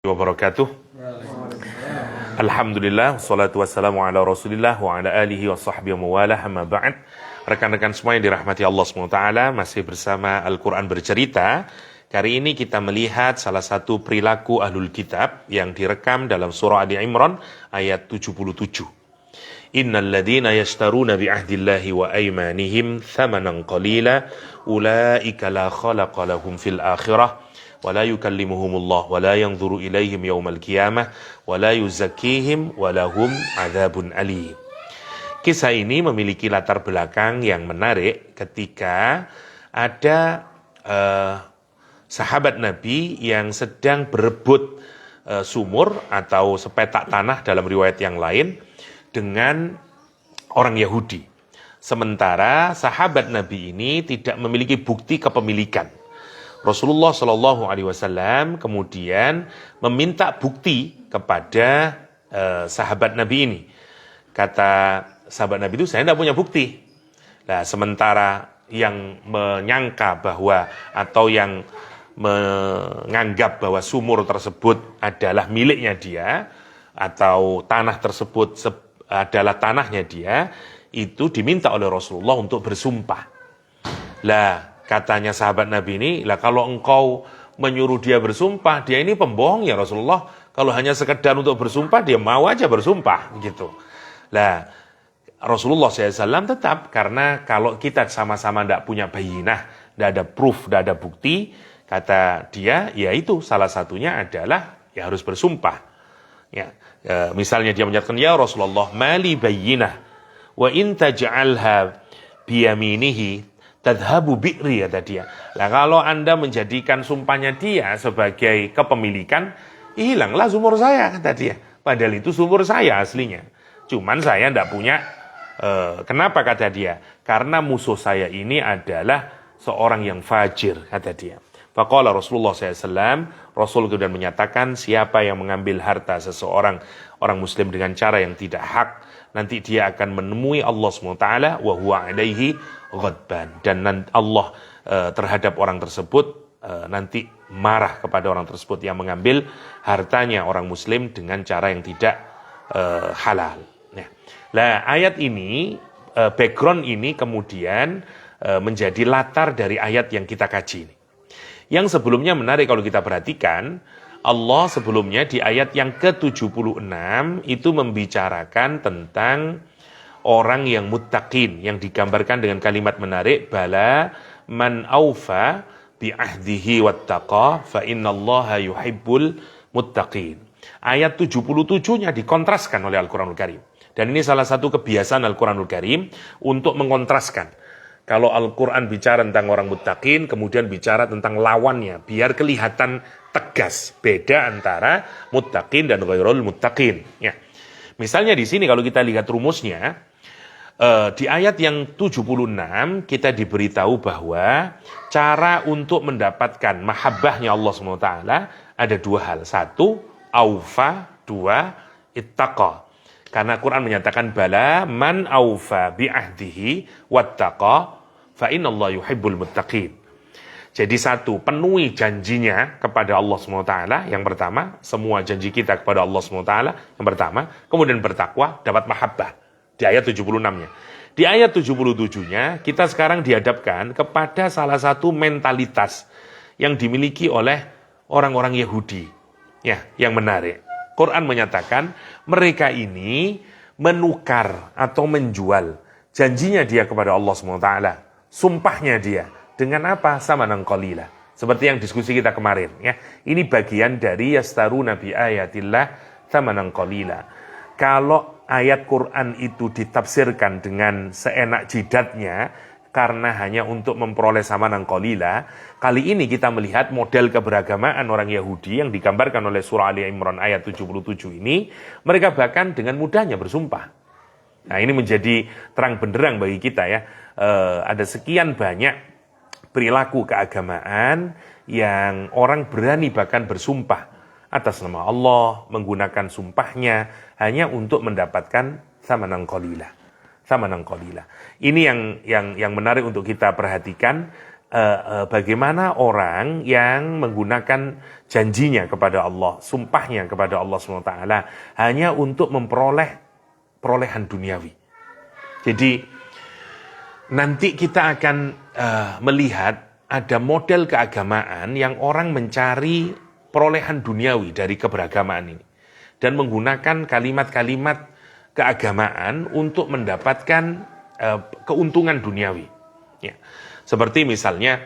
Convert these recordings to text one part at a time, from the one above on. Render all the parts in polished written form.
wabarakatuh. Alhamdulillah, salatu wassalamu ala rasulillah wa ala alihi wa sahbihi wa mawalah, amma ba'd. Rekan-rekan semua yang dirahmati Allah SWT, masih bersama Al-Quran Bercerita. Kali ini kita melihat salah satu perilaku ahlul kitab yang direkam dalam surah Ali Imran ayat 77. Innal ladzina yashtaruna bi ahdillahi wa aymanihim thamanan qalila ulaika la khalaqa lahum fil akhirah wa la yukallimuhumullah wa la yanzuru ilaihim yaumal qiyamah wa la yuzakkihim wa lahum adzabun alim. Kisah ini memiliki latar belakang yang menarik ketika ada sahabat Nabi yang sedang berebut sumur atau sepetak tanah dalam riwayat yang lain dengan orang Yahudi. Sementara sahabat Nabi ini tidak memiliki bukti kepemilikan. Rasulullah Shallallahu Alaihi Wasallam kemudian meminta bukti kepada sahabat Nabi ini. Kata sahabat Nabi itu, saya tidak punya bukti. Nah, sementara yang menyangka bahwa atau yang menganggap bahwa sumur tersebut adalah miliknya dia atau tanah tersebut adalah tanahnya dia, itu diminta oleh Rasulullah untuk bersumpah. Lah, katanya sahabat Nabi ini, lah kalau engkau menyuruh dia bersumpah, dia ini pembohong ya Rasulullah. Kalau hanya sekedar untuk bersumpah, dia mau aja bersumpah gitu. Lah, Rasulullah SAW tetap, karena kalau kita sama-sama tidak punya bayinah, tidak ada proof, tidak ada bukti, kata dia, ya itu salah satunya adalah ya harus bersumpah. Ya, misalnya dia menyatakan, ya Rasulullah, mali bayyinah wa in taj'alha biyaminihi tadhhabu bi'ri, kata dia. Lah kalau Anda menjadikan sumpahnya dia sebagai kepemilikan, hilanglah sumur saya, kata dia. Padahal itu sumur saya aslinya. Cuman saya tidak punya. Kenapa, kata dia? Karena musuh saya ini adalah seorang yang fajir, kata dia. Faqala Rasulullah SAW, Rasul kemudian menyatakan, siapa yang mengambil harta seseorang, orang muslim dengan cara yang tidak hak, nanti dia akan menemui Allah SWT, wa huwa alaihi ghadban. Dan Allah terhadap orang tersebut nanti marah kepada orang tersebut yang mengambil hartanya orang muslim dengan cara yang tidak halal. Nah, ayat ini, background ini kemudian menjadi latar dari ayat yang kita kaji ini. Yang sebelumnya menarik kalau kita perhatikan, Allah sebelumnya di ayat yang ke-76 itu membicarakan tentang orang yang muttaqin, yang digambarkan dengan kalimat menarik, bala man aufa bi ahdihi wattaqa fa innallaha yuhibbul muttaqin. Ayat 77-nya dikontraskan oleh Al-Quranul Karim. Dan ini salah satu kebiasaan Al-Quranul Karim untuk mengontraskan. Kalau Al-Quran bicara tentang orang muttaqin, kemudian bicara tentang lawannya, biar kelihatan tegas beda antara muttaqin dan ghairul muttaqin. Ya. Misalnya di sini kalau kita lihat rumusnya, di ayat yang 76 kita diberitahu bahwa cara untuk mendapatkan mahabbahnya Allah SWT ada dua hal. Satu, aufa. Dua, ittaqa. Karena Quran menyatakan bala man aufa bi ahdihi wattaqa fa innallaha yuhibbul muttaqin. Jadi satu, penuhi janjinya kepada Allah SWT, yang pertama, semua janji kita kepada Allah SWT, yang pertama, kemudian bertakwa, dapat mahabbah, di ayat 76-nya. Di ayat 77-nya, kita sekarang dihadapkan kepada salah satu mentalitas yang dimiliki oleh orang-orang Yahudi, ya, yang menarik. Quran menyatakan, mereka ini menukar atau menjual janjinya dia kepada Allah SWT, sumpahnya dia, dengan apa? Samanan qalila. Seperti yang diskusi kita kemarin, ya. Ini bagian dari yastaruna bi ayatillah samanan qalila. Kalau ayat Quran itu ditafsirkan dengan seenak jidatnya karena hanya untuk memperoleh samanan qalila, kali ini kita melihat model keberagamaan orang Yahudi yang digambarkan oleh surah Ali Imran ayat 77 ini, mereka bahkan dengan mudahnya bersumpah. Nah, ini menjadi terang benderang bagi kita, ya. Ada sekian banyak perilaku keagamaan yang orang berani bahkan bersumpah atas nama Allah, menggunakan sumpahnya hanya untuk mendapatkan samanan qalila. Ini yang menarik untuk kita perhatikan. bagaimana orang yang menggunakan janjinya kepada Allah, sumpahnya kepada Allah SWT hanya untuk memperoleh perolehan duniawi. Jadi nanti kita akan melihat ada model keagamaan yang orang mencari perolehan duniawi dari keberagamaan ini dan menggunakan kalimat-kalimat keagamaan untuk mendapatkan keuntungan duniawi. Ya. Seperti misalnya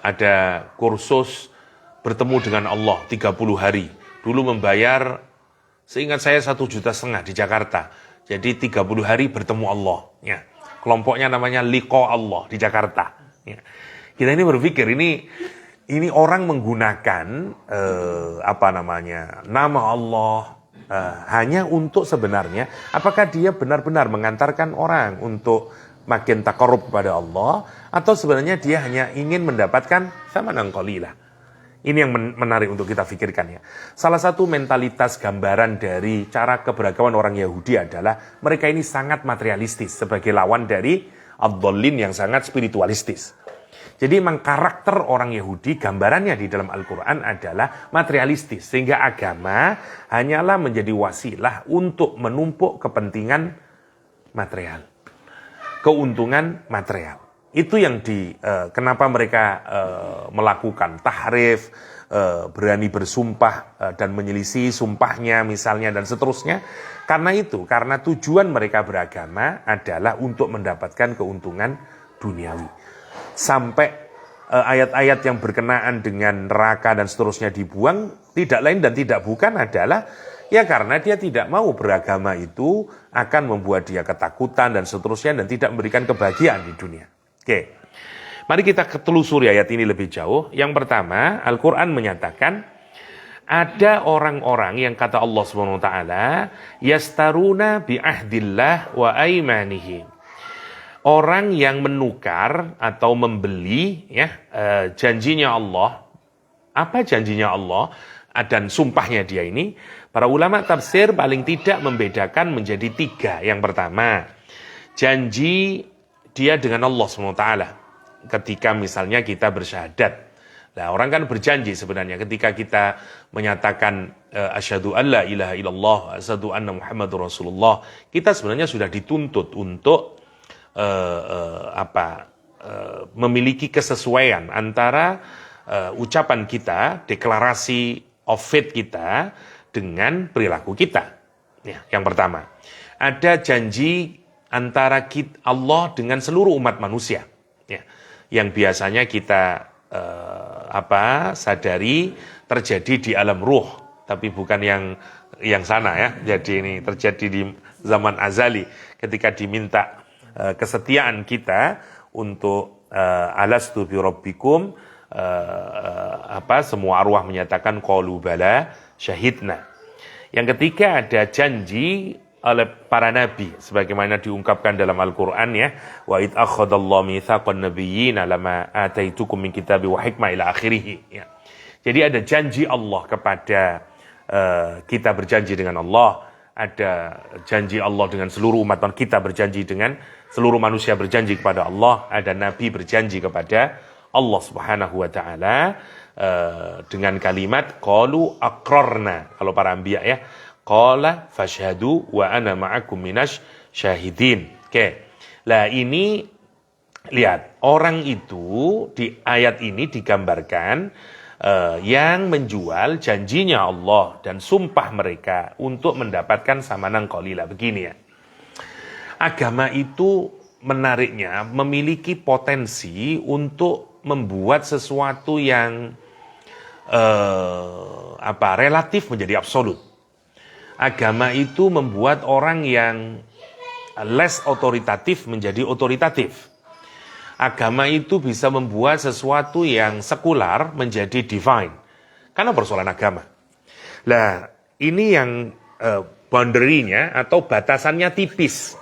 ada kursus bertemu dengan Allah 30 hari. Dulu membayar, seingat saya 1,5 juta di Jakarta. Jadi 30 hari bertemu Allah. Ya. Kelompoknya namanya Liqa Allah di Jakarta. Ya. Kita ini berpikir ini orang menggunakan nama Allah hanya untuk sebenarnya apakah dia benar-benar mengantarkan orang untuk makin taqarrub kepada Allah atau sebenarnya dia hanya ingin mendapatkan thamanan qalilah. Ini yang menarik untuk kita pikirkan ya. Salah satu mentalitas gambaran dari cara keberagaman orang Yahudi adalah mereka ini sangat materialistis sebagai lawan dari ad-dhallin yang sangat spiritualistis. Jadi memang karakter orang Yahudi gambarannya di dalam Al-Quran adalah materialistis. Sehingga agama hanyalah menjadi wasilah untuk menumpuk kepentingan material. Keuntungan material. Itu yang kenapa mereka melakukan tahrif, berani bersumpah dan menyelisih sumpahnya misalnya dan seterusnya. Karena tujuan mereka beragama adalah untuk mendapatkan keuntungan duniawi. Sampai ayat-ayat yang berkenaan dengan neraka dan seterusnya dibuang, tidak lain dan tidak bukan adalah ya karena dia tidak mau beragama itu akan membuat dia ketakutan dan seterusnya dan tidak memberikan kebahagiaan di dunia. Oke, mari kita telusuri ayat ini lebih jauh. Yang pertama, Al-Quran menyatakan ada orang-orang yang kata Allah SWT, yastaruna bi'ahdillah wa aimanihim. Orang yang menukar atau membeli janjinya Allah. Apa janjinya Allah dan sumpahnya dia ini? Para ulama tafsir paling tidak membedakan menjadi 3. Yang pertama, janji dia dengan Allah SWT. Ketika misalnya kita bersyahadat. Nah, orang kan berjanji sebenarnya ketika kita menyatakan asyhadu an la ilaha illallah, asyhadu anna Muhammadur Rasulullah, kita sebenarnya sudah dituntut untuk memiliki kesesuaian antara ucapan kita, deklarasi of faith kita dengan perilaku kita. Ya, yang pertama, ada janji antara Allah dengan seluruh umat manusia. Ya, yang biasanya kita sadari terjadi di alam ruh, tapi bukan yang sana ya. Jadi ini terjadi di zaman azali ketika diminta kesetiaan kita untuk alastu bi rabbikum, semua arwah menyatakan qalu bala syahidna. Yang ketiga ada janji oleh para nabi sebagaimana diungkapkan dalam Al-Qur'an ya, wa id akhadallahu mitsaqan nabiyyina lama ataitukum min kitabi wa hikmah ila akhirih ya. Jadi ada janji Allah kepada kita berjanji dengan Allah, ada janji Allah dengan seluruh umat, kita berjanji dengan seluruh manusia berjanji kepada Allah, ada nabi berjanji kepada Allah Subhanahu wa taala dengan kalimat qalu aqrarna. Kalau para anbiya ya, qala fashhadu wa ana ma'akum minasy syahidin. Oke. Lah ini lihat, orang itu di ayat ini digambarkan yang menjual janjinya Allah dan sumpah mereka untuk mendapatkan samanan qalila. Begini ya. Agama itu menariknya memiliki potensi untuk membuat sesuatu yang relatif menjadi absolut. Agama itu membuat orang yang less otoritatif menjadi otoritatif. Agama itu bisa membuat sesuatu yang sekular menjadi divine. Karena persoalan agama. Nah, ini yang boundary-nya atau batasannya tipis.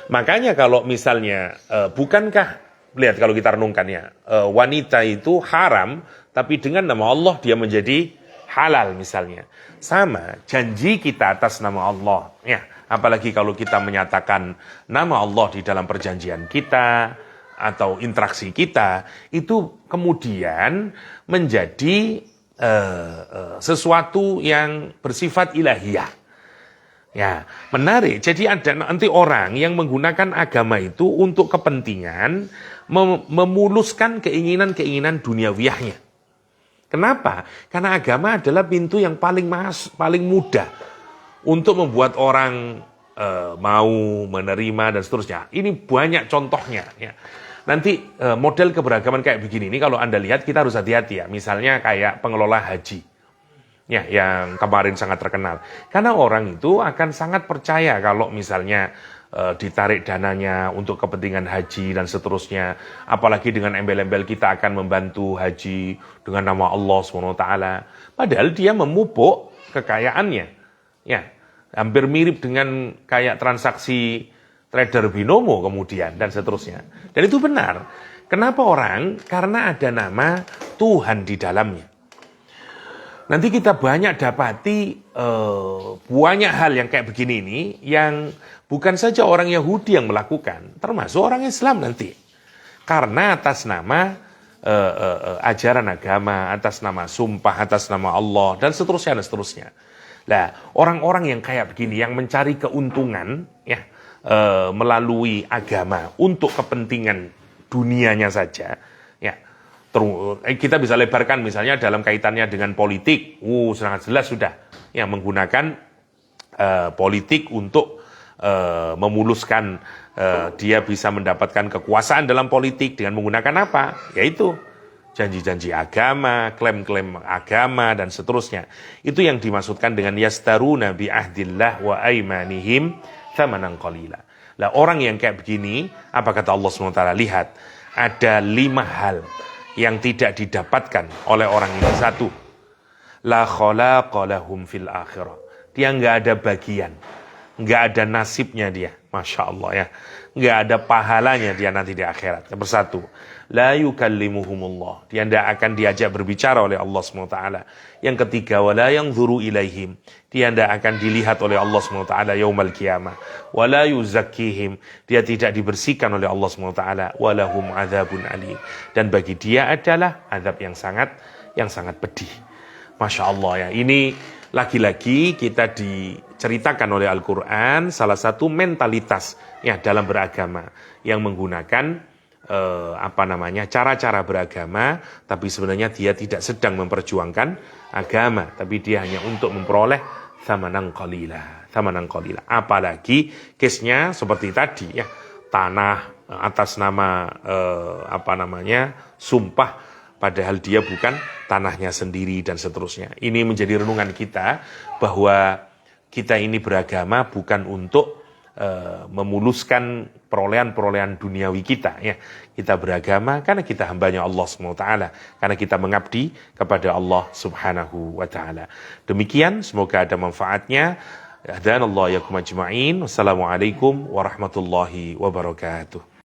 Makanya kalau misalnya, bukankah, lihat kalau kita renungkannya, wanita itu haram, tapi dengan nama Allah dia menjadi halal misalnya. Sama, janji kita atas nama Allah. Ya, apalagi kalau kita menyatakan nama Allah di dalam perjanjian kita, atau interaksi kita itu kemudian menjadi sesuatu yang bersifat ilahiyah. Ya, menarik. Jadi ada nanti orang yang menggunakan agama itu untuk kepentingan memuluskan keinginan-keinginan duniawiyahnya. Kenapa? Karena agama adalah pintu yang paling mudah untuk membuat orang mau menerima dan seterusnya. Ini banyak contohnya. Ya. Nanti model keberagaman kayak begini ini kalau Anda lihat kita harus hati-hati ya. Misalnya kayak pengelola haji. Ya, yang kemarin sangat terkenal. Karena orang itu akan sangat percaya kalau misalnya ditarik dananya untuk kepentingan haji dan seterusnya. Apalagi dengan embel-embel kita akan membantu haji dengan nama Allah SWT. Padahal dia memupuk kekayaannya. Ya, hampir mirip dengan kayak transaksi trader binomo kemudian dan seterusnya. Dan itu benar. Kenapa orang? Karena ada nama Tuhan di dalamnya. Nanti kita banyak dapati banyak hal yang kayak begini ini yang bukan saja orang Yahudi yang melakukan, termasuk orang Islam nanti. Karena atas nama ajaran agama, atas nama sumpah, atas nama Allah dan seterusnya dan seterusnya. Nah, orang-orang yang kayak begini yang mencari keuntungan ya melalui agama untuk kepentingan dunianya saja, ya kita bisa lebarkan misalnya dalam kaitannya dengan politik, sangat jelas sudah, ya menggunakan politik untuk memuluskan dia bisa mendapatkan kekuasaan dalam politik dengan menggunakan apa? Yaitu janji-janji agama, klaim-klaim agama dan seterusnya. Itu yang dimaksudkan dengan yastaruna bi ahdillah wa aimanihim thamanan qalila. Lah orang yang kayak begini, apa kata Allah SWT? Lihat, ada 5 hal yang tidak didapatkan oleh orang ini. 1, la khalaqa lahum fil akhirah. Dia nggak ada bagian, nggak ada nasibnya dia, masya Allah ya, nggak ada pahalanya dia nanti di akhirat. Yang bersatu, la yukallimuhumullah. Dia tidak akan diajak berbicara oleh Allah SWT. Yang ketiga, wala yanzuru ilaihim. Dia tidak akan dilihat oleh Allah SWT yaumal qiyamah. Wala yuzakkihim. Dia tidak dibersihkan oleh Allah SWT. Walahum adzabun alim. Dan bagi dia adalah azab yang sangat pedih. Masya Allah ya. Ini lagi-lagi kita diceritakan oleh Al-Quran salah satu mentalitas ya dalam beragama yang menggunakan cara-cara beragama, tapi sebenarnya dia tidak sedang memperjuangkan agama, tapi dia hanya untuk memperoleh thamanan qalila. Apalagi case-nya seperti tadi ya, tanah atas nama sumpah, padahal dia bukan tanahnya sendiri dan seterusnya. Ini menjadi renungan kita bahwa kita ini beragama bukan untuk memuluskan perolehan-perolehan duniawi kita ya. Kita beragama karena kita hambanya Allah SWT, karena kita mengabdi kepada Allah Subhanahu wa taala. Demikian, semoga ada manfaatnya. Hadanallahu yakum ajma'in. Wassalamualaikum warahmatullahi wabarakatuh.